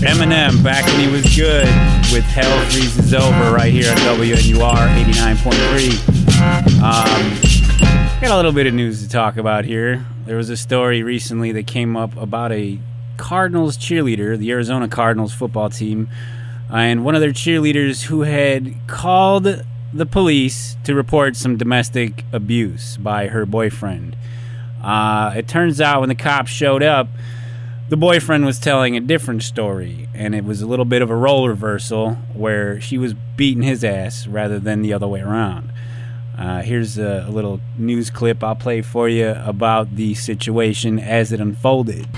Eminem, back when he was good, with Hell Freezes Over right here on WNUR 89.3. Got a little bit of news to talk about here. There was a story recently that came up about a Cardinals cheerleader, the Arizona Cardinals football team, and one of their cheerleaders who had called the police to report some domestic abuse by her boyfriend. It turns out when the cops showed up, the boyfriend was telling a different story, and it was a little bit of a role reversal where she was beating his ass rather than the other way around. Here's a little news clip I'll play for you about the situation as it unfolded.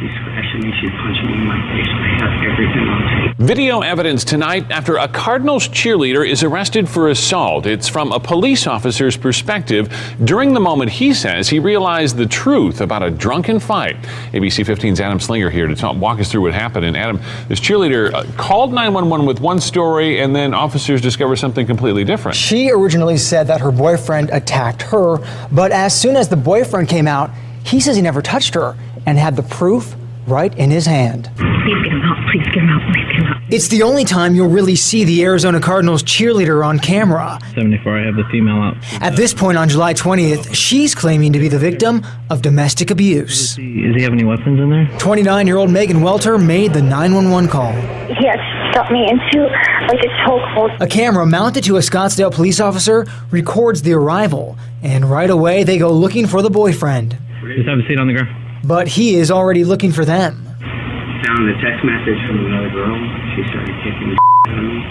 She's scratching me, she's punching me in my face. I have everything on tape. Video evidence tonight after a Cardinals cheerleader is arrested for assault. It's from a police officer's perspective. During the moment, he says he realized the truth about a drunken fight. ABC 15's Adam Slinger here to walk us through what happened. And Adam, this cheerleader called 911 with one story, and then officers discover something completely different. She originally said that her boyfriend attacked her, but as soon as the boyfriend came out, he says he never touched her and had the proof right in his hand. Please get him out, please get him out, please get him out. It's the only time you'll really see the Arizona Cardinals cheerleader on camera. 74, I have the female out. At this point on July 20th, she's claiming to be the victim of domestic abuse. Does he have any weapons in there? 29-year-old Megan Welter made the 911 call. He had stuck me into like a chokehold. A camera mounted to a Scottsdale police officer records the arrival, and right away they go looking for the boyfriend. Just have a seat on the ground. But he is already looking for them. Found a text message from another girl. She started kicking the out of me.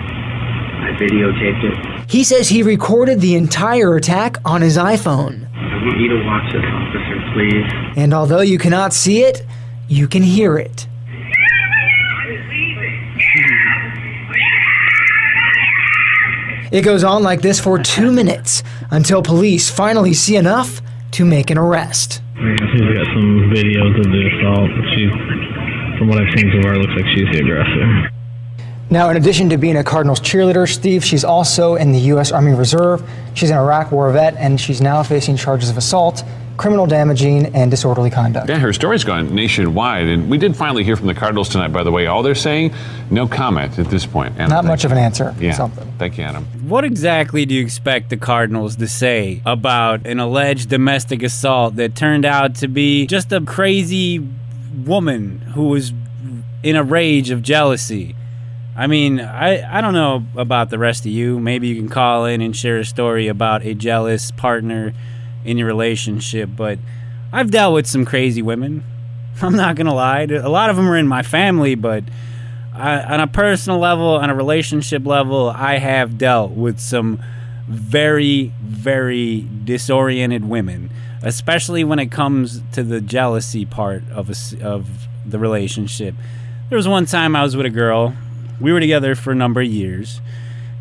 I videotaped it. He says he recorded the entire attack on his iPhone. I want you to watch this, officer, please. And although you cannot see it, you can hear it. It goes on like this for 2 minutes until police finally see enough to make an arrest. I got some videos of the assault. From what I've seen so far, it looks like she's the aggressor. Now, in addition to being a Cardinals cheerleader, Steve, she's also in the U.S. Army Reserve. She's an Iraq War vet, and she's now facing charges of assault, criminal damaging, and disorderly conduct. Yeah, her story's gone nationwide, and we did finally hear from the Cardinals tonight, by the way. All they're saying, no comment at this point. Adam, not much of an answer. Yeah, something. Thank you, Adam. What exactly do you expect the Cardinals to say about an alleged domestic assault that turned out to be just a crazy woman who was in a rage of jealousy? I mean, I don't know about the rest of you. Maybe you can call in and share a story about a jealous partner in your relationship, but I've dealt with some crazy women. I'm not gonna lie. A lot of them are in my family, but on a personal level, on a relationship level, I have dealt with some very, very disoriented women, especially when it comes to the jealousy part of the relationship. There was one time I was with a girl. We were together for a number of years,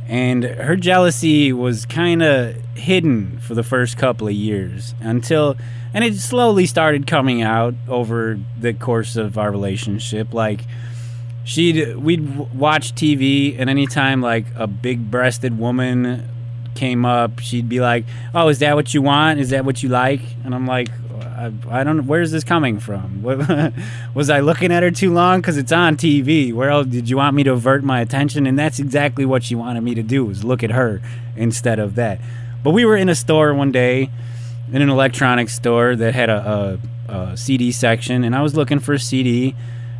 and her jealousy was kind of hidden for the first couple of years and it slowly started coming out over the course of our relationship. Like, we'd watch TV, and anytime like a big-breasted woman came up, she'd be like, "Oh, is that what you want? Is that what you like?" And I'm like, I don't know, where's this coming from? Was I looking at her too long? Because it's on TV. Where else did you want me to avert my attention? And that's exactly what she wanted me to do, was look at her instead of that. But we were in a store one day, in an electronics store that had a CD section, and I was looking for a CD,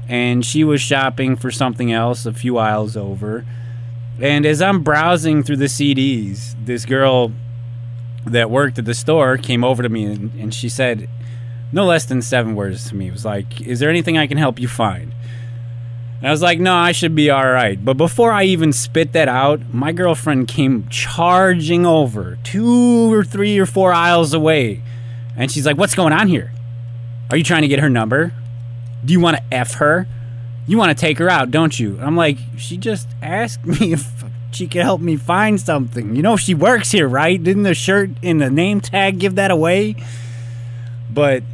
and she was shopping for something else a few aisles over. And as I'm browsing through the CDs, this girl that worked at the store came over to me, and she said no less than 7 words to me. It was like, "Is there anything I can help you find?" And I was like, "No, I should be all right." But before I even spit that out, my girlfriend came charging over 2 or 3 or 4 aisles away, and she's like, "What's going on here? Are you trying to get her number? Do you want to F her? You want to take her out, don't you?" I'm like, "She just asked me if she could help me find something. You know, she works here, right? Didn't the shirt and the name tag give that away?" But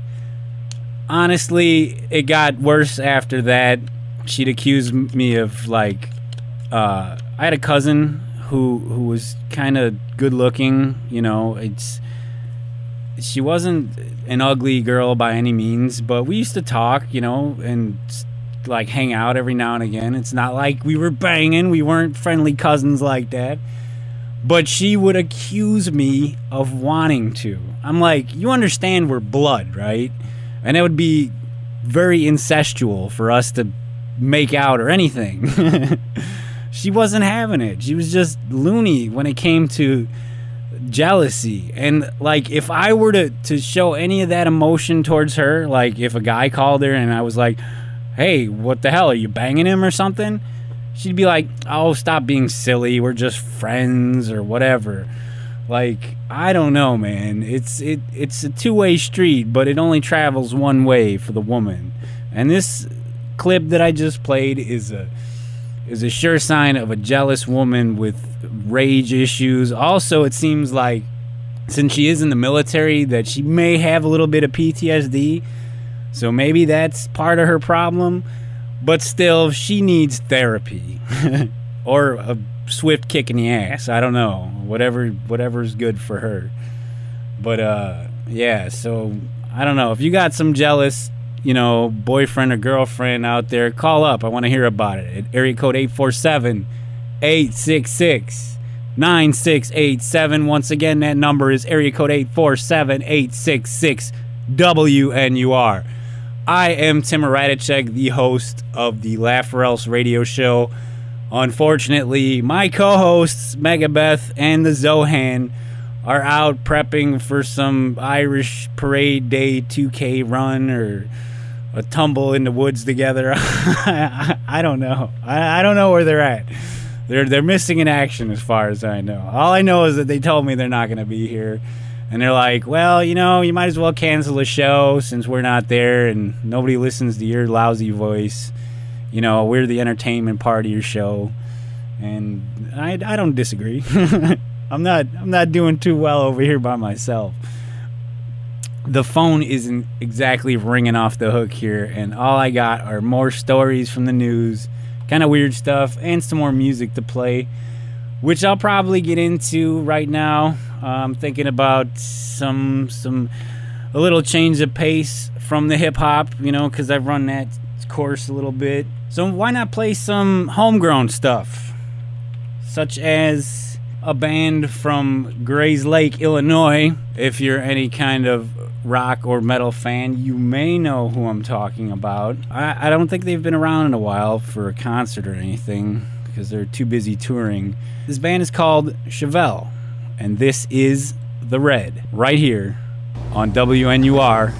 honestly, it got worse after that. She'd accused me of, like, I had a cousin who was kind of good looking. You know, she wasn't an ugly girl by any means, but we used to talk, you know, and like hang out every now and again. It's not like we were banging. We weren't friendly cousins like that. But she would accuse me of wanting to. I'm like, you understand we're blood, right? And it would be very incestual for us to make out or anything. She wasn't having it. She was just loony when it came to jealousy. And like, if I were to show any of that emotion towards her, like if a guy called her and I was like, hey, what the hell, are you banging him or something? She'd be like, oh, stop being silly, we're just friends or whatever. Like, I don't know, man. It's a two-way street, but it only travels one way for the woman. And this clip that I just played is a sure sign of a jealous woman with rage issues. Also, it seems like since she is in the military that she may have a little bit of PTSD. So maybe that's part of her problem. But still, she needs therapy or a swift kick in the ass. I don't know. Whatever's good for her. But, yeah, so I don't know. If you got some jealous, you know, boyfriend or girlfriend out there, call up. I want to hear about it. At area code 847-866-9687. Once again, that number is area code 847-866-WNUR. I am Tim Radicek, the host of the Laugh or Else radio show. Unfortunately, my co-hosts, Megabeth and the Zohan, are out prepping for some Irish Parade Day 2K run or a tumble in the woods together. I don't know. I don't know where they're at. They're missing in action as far as I know. All I know is that they told me they're not going to be here. And they're like, well, you know, you might as well cancel the show since we're not there and nobody listens to your lousy voice. You know, we're the entertainment part of your show. And I don't disagree. I'm not doing too well over here by myself. The phone isn't exactly ringing off the hook here, and all I got are more stories from the news, kind of weird stuff, and some more music to play, which I'll probably get into right now. I'm thinking about a little change of pace from the hip-hop, you know, because I've run that course a little bit. So why not play some homegrown stuff, such as a band from Grays Lake, Illinois. If you're any kind of rock or metal fan, you may know who I'm talking about. I don't think they've been around in a while for a concert or anything because they're too busy touring. This band is called Chevelle, and this is The Red, right here on WNUR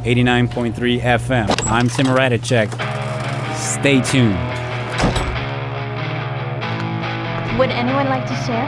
89.3 FM. I'm Tim Radicek. Stay tuned. Would anyone like to share?